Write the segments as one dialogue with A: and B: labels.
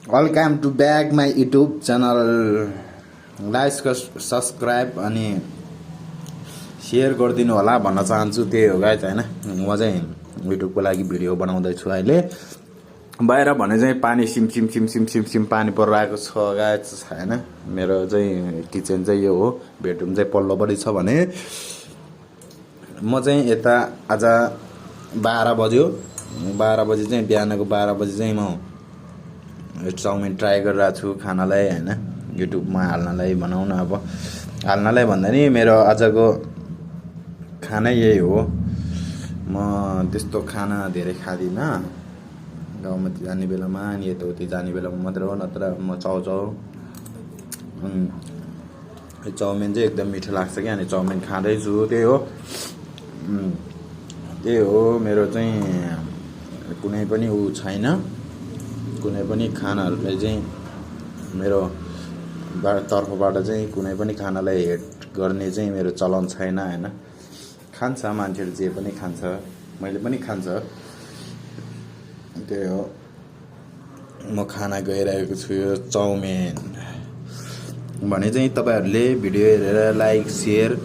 A: Welcome to back my YouTube channel. Like subscribe अनि share गरिदिनु होला भन्न चाहन्छु। त्यही हो गाइज होइन। म चाहिँ युट्युबको लागि भिडियो बनाउँदैछु अहिले। बाहिर भने चाहिँ पानी SIM SIM SIM SIM SIM SIM पानी परिरहेको छ गाइज होइन। मेरो चाहिँ किचन चाहिँ यो हो, बेडरुम चाहिँ पल्लोपट्टि छ भने म चाहिँ यता आज 12 बज्यो। 12 बजी चाहिँ बिहानको 12 बजी चाहिँ म चाउमिन ट्राई गरिरहेको छु खानालाई होइन, युट्युबमा हाल्नलाई भनौँ न। अब हाल्नलाई भन्दा नि मेरो आजको खाना यही हो। म त्यस्तो खाना धेरै खाँदिनँ। गाउँमा जाने बेलामा अनि यताउति जाने बेलामा मात्र हो, नत्र म चाउचाउ चाउमिन चाहिँ एकदम मिठो लाग्छ कि, अनि चाउमिन खाँदैछु। त्यही हो मेरो चाहिँ कुनै पनि ऊ छैन। कुनै पनि खानाहरूलाई चाहिँ मेरो तर्फबाट चाहिँ कुनै पनि खानालाई हेट गर्ने चाहिँ मेरो चलन छैन होइन। खान्छ मान्छेले, जे पनि खान्छ, मैले पनि खान्छ। त्यही हो, म खाना गइरहेको छु यो चाउमिन भने चाहिँ तपाईँहरूले भिडियो हेरेर लाइक सेयर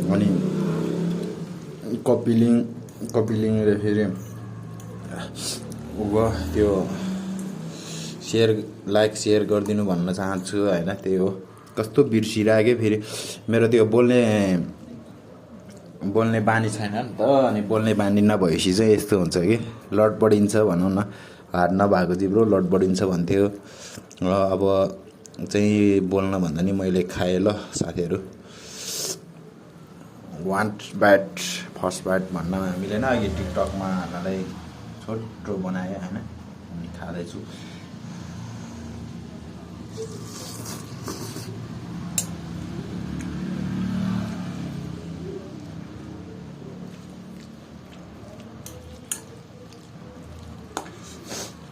A: अनि कपी लिङ फेरि त्यो लाइक सेयर गरिदिनु भन्न चाहन्छु होइन। त्यही हो, कस्तो बिर्सिरहेको फेरि मेरो त्यो बोल्ने बानी छैन नि त। अनि बोल्ने बानी नभएपछि चाहिँ यस्तो हुन्छ कि लड बढिन्छ भनौँ न। हात नभएको जिब्रो लड बढिन्छ भन्थ्यो। अब चाहिँ बोल्न भन्दा नि मैले खाएँ ल साथीहरू। फर्स्ट बाइट भन्न मिलेन। अघि टिकटकमा हाल्नलाई छोटो बनाएँ होइन, अनि खाँदैछु।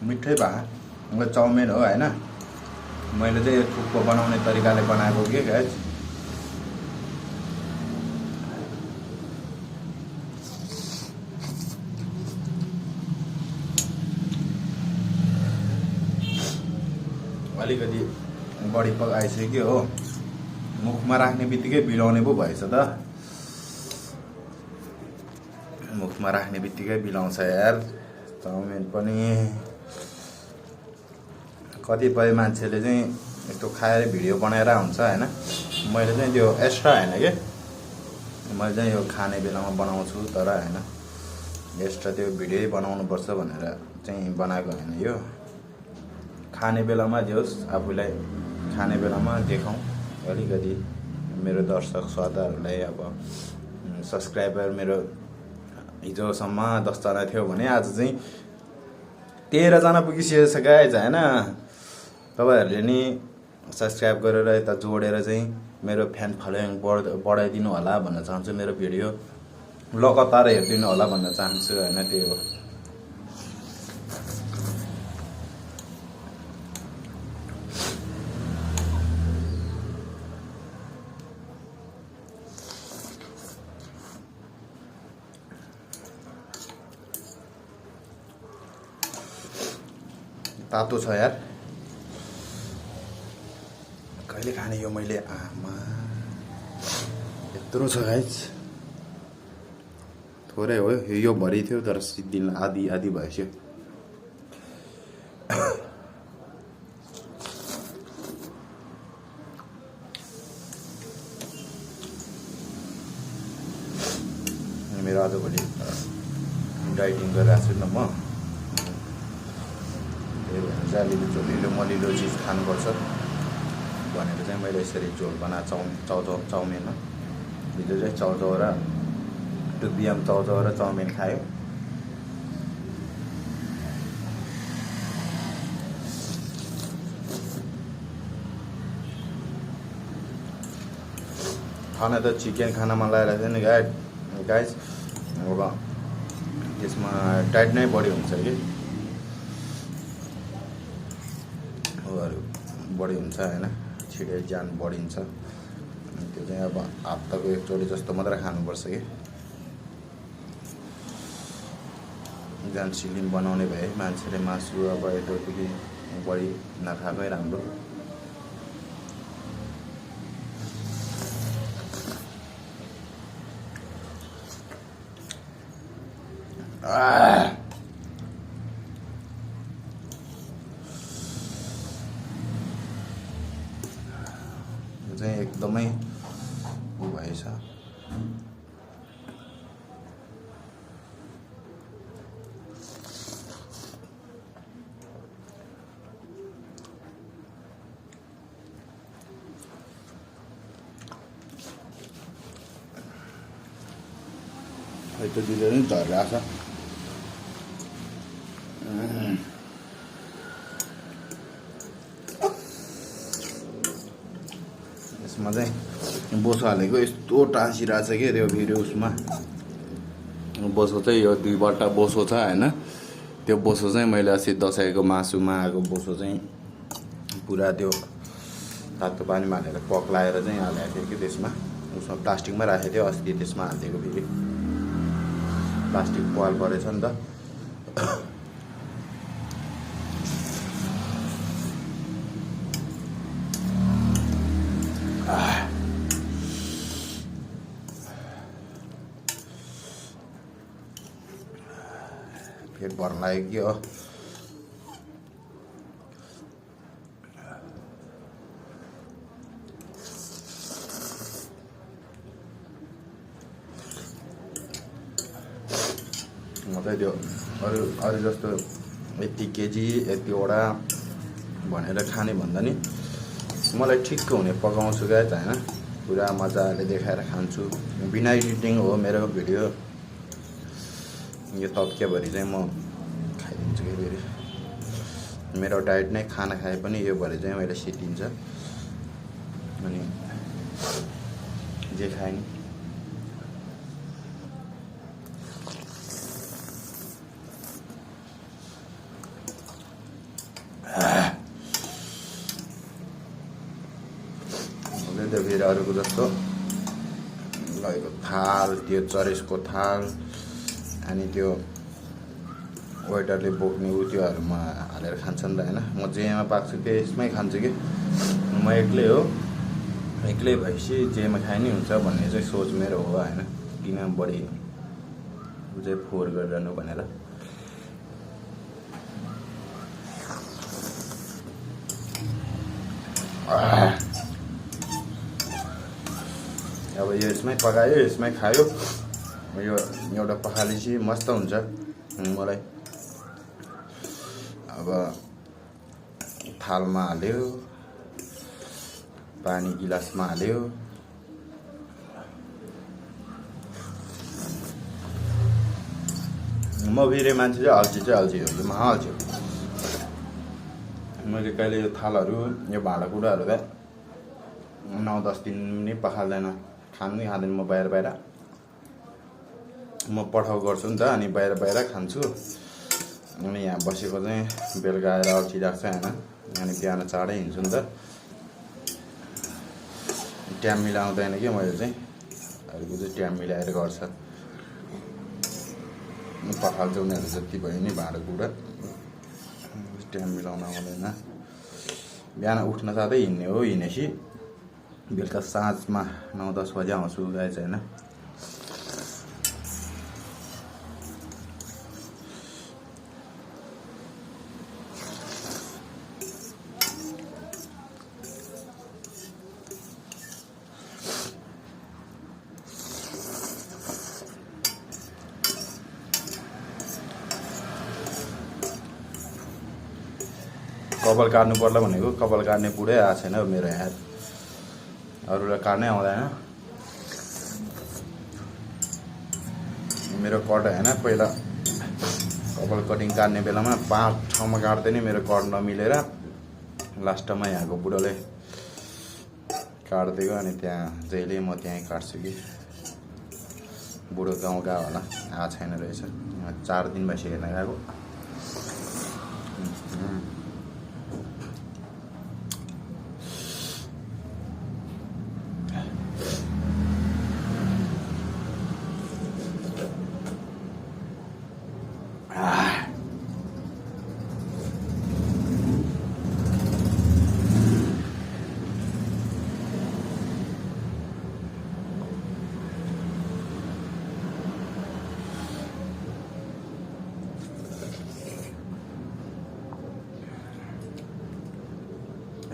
A: मिठै भए चाउमिन हो होइन। मैले चाहिँ थुक्पो बनाउने तरिकाले बनाएको के गाइस। अलिकति बढी पकाइसक्यो हो, मुखमा राख्ने बित्तिकै बिलाउने पो भएछ त। मुखमा राख्ने बित्तिकै बिलाउँछ यार चाउमिन पनि। कतिपय मान्छेले चाहिँ यस्तो खाएर भिडियो बनाएर हुन्छ होइन। मैले चाहिँ त्यो एक्स्ट्रा होइन कि, मैले चाहिँ यो खाने बेलामा बनाउँछु तर होइन, एक्स्ट्रा त्यो भिडियो बनाउनुपर्छ भनेर चाहिँ बनाएको होइन। यो खाने बेलामा दियोस्, आफूलाई खाने बेलामा देखाउँ अलिकति मेरो दर्शक श्रोताहरूलाई। अब सब्सक्राइबर मेरो हिजोसम्म 10 जना थियो भने आज चाहिँ 13 जना पुगिसकेको छ गाइज होइन। तपाईँहरूले नि सब्सक्राइब गरेर यता जोडेर चाहिँ मेरो फ्यान फलोइङ बढाइदिनु होला भन्न चाहन्छु। मेरो भिडियो लगातार हेरिदिनु होला भन्न चाहन्छु होइन। त्यही हो। तातो छ यार, कहिले खाने यो मैले। आमा यत्रो छ गाइज, थोरै हो यो भरि थियो तर दिन आधी भएछ। मेरो आजभोलि डाइटिङ गरिरहेको छु न म। त्यही भएर चाहिँ अलिअलि मलिलो चिज खानुपर्छ भनेर चाहिँ मैले यसरी झोल बनाएको चाउमिन हो। हिजो चाहिँ चाउचाउ र डुबियाम चाउचाउ र चाउमिन खायो। खाना त चिकन खान मन लागिरहेको थियो नि गाइस। अब त्यसमा टाइट नै बढी हुन्छ कि बढी हुन्छ होइन, छिटै ज्यान बढिन्छ। त्यो चाहिँ अब हप्ताको एकचोटि जस्तो मात्रै खानुपर्छ कि। ज्यान सिलिम बनाउने भए मान्छेले मासु अब यताउति बढी नखाएकै राम्रो। यो चाहिँ एकदमै भएछ। त्यो दिँदै नि झरिरहेको छ। यसमा चाहिँ बोसो हालेको यस्तो टाँसिरहेछ कि त्यो भिडियो उसमा। बोसो चाहिँ यो 2 बट्टा बोसो छ होइन। त्यो बोसो चाहिँ मैले अस्ति दसैँको मासुमा आएको बोसो चाहिँ पुरा त्यो तातो पानीमा हालेर पक्लाएर चाहिँ हालेको थियो कि त्यसमा उसमा प्लास्टिकमा राखेको थियो। अस्ति त्यसमा हालिदिएको फेरि प्लास्टिक पाल परेछ नि त। पेट भर्न लाग्यो कि हो। म चाहिँ त्यो अरू जस्तो यति केजी यतिवटा भनेर खाने भन्दा नि मलाई ठिक्क हुने पकाउँछु गाइस होइन। पुरा मजाले देखाएर खान्छु। बिना एडिटिङ हो मेरो भिडियो। यो तत्केभरि चाहिँ म खाइदिन्छु कि फेरि मेरो डाइट नै खाना खाए पनि यो भरि चाहिँ मैले सिद्धिन्छ। अनि जे खाएँ नि त्यो फेरि अरूको जस्तो लगेको थाल त्यो चरेसको थाल अनि त्यो वेटरले बोक्ने त्योहरूमा हालेर खान्छ नि त होइन। म जेमा पाक्छु त्यसमै खान्छु कि म एक्लै हो। एक्लै भएपछि जेमा खाए नि हुन्छ भन्ने चाहिँ सोच मेरो हो होइन। किन बढी चाहिँ फोहोर गरिरहनु भनेर। अब यो यसमै पकायो यसमै खायो। यो एउटा पखालेपछि मस्त हुन्छ मलाई। अब थालमा हाल्यो पानी गिलासमा हाल्यो म फेरि मान्छे चाहिँ अल्छी हो यो महाअल्छी हो। मैले कहिले यो थालहरू यो भाँडाकुँडाहरू त 9-10 दिन नि पखाल्दैन। खानु खाँदैन म बाहिर म पठाउ गर्छु नि त। अनि बाहिर खान्छु। अनि यहाँ बसेको चाहिँ बेलुका आएर अल्छिरहेको छ होइन। अनि बिहान चाँडै हिँड्छु नि त। टाइम मिलाउँदैन कि मैले चाहिँ अरूको चाहिँ टाइम मिलाएर गर्छ। पखाल्छ उनीहरू जति भयो नि भाँडाकुँडा टाइम मिलाउन आउँदैन। बिहान उठ्न साथै हिँड्ने हो। हिँडेपछि बेलुका साँझमा 9-10 बजे आउँछु गाइस होइन। कपाल काट्नु पर्ला भनेको कपाल काट्ने बुढै आएको छैन मेरो यहाँ। अरूलाई काट्नै आउँदैन। मेरो कट होइन पहिला कपाल कटिङ काट्ने बेलामा 5 ठाउँमा काट्दै नि मेरो कट नमिलेर लास्टमा यहाँको बुढोले काटिदिएको। अनि त्यहाँ जहिले म त्यहीँ काट्छु कि बुढो गाउँ गएको होला आएको छैन रहेछ। 4 दिन भइसक्यो हेर्न गएको।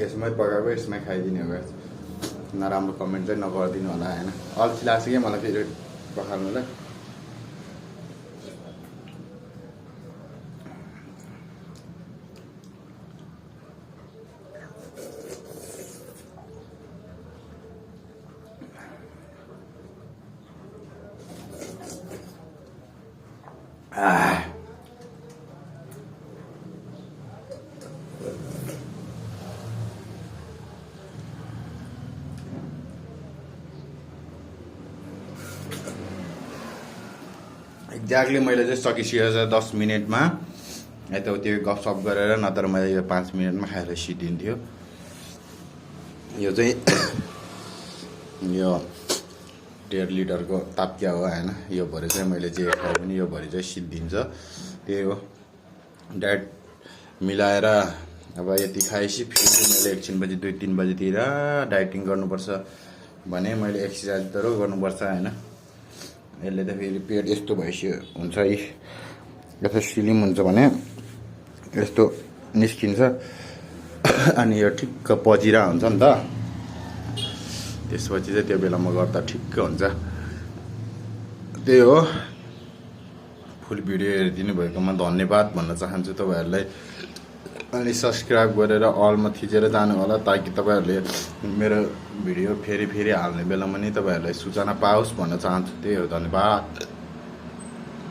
A: यसमै पकाएको यसमै खाइदिने हो गाइस। नराम्रो कमेन्ट चाहिँ नगरिदिनु होला होइन। अल्छी लाग्छ कि मलाई फेरि पखाल्नुलाई। एक्ज्याक्टली मैले चाहिँ सकिसकेको छ 10 मिनटमा। यताउति गफसफ गरेर नत्र मैले यो 5 मिनटमा खाएर सिद्धिन्थ्यो। यो चाहिँ यो 1.5 लिटरको ताप्क्या हो होइन। यो भरि चाहिँ मैले जे खाएँ पनि यो भरि चाहिँ सिद्धिन्छ। त्यही हो डाइट मिलाएर। अब यति खाएपछि फेरि मैले एकछिनपछि 2-3 बजीतिर डाइटिङ गर्नुपर्छ भने मैले एक्सर्साइज त गर्नुपर्छ होइन। यसले त फेरि पेट यस्तो भइसक्यो हुन्छ यता स्लिम हुन्छ भने यस्तो निस्किन्छ अनि यो ठिक्क पजिरा हुन्छ नि त। त्यसपछि चाहिँ त्यो बेलामा गर्दा ठिक्क हुन्छ। त्यही हो। फुल भिडियो हेरिदिनु भएकोमा धन्यवाद भन्न चाहन्छु तपाईँहरूलाई। अनि सब्सक्राइब गरेर अलमा थिचेर जानु होला ताकि तपाईँहरूले मेरो भिडियो फेरि हाल्ने बेलामा नि तपाईँहरूलाई सूचना पाओस् भन्न चाहन्छु। त्यही हो, धन्यवाद।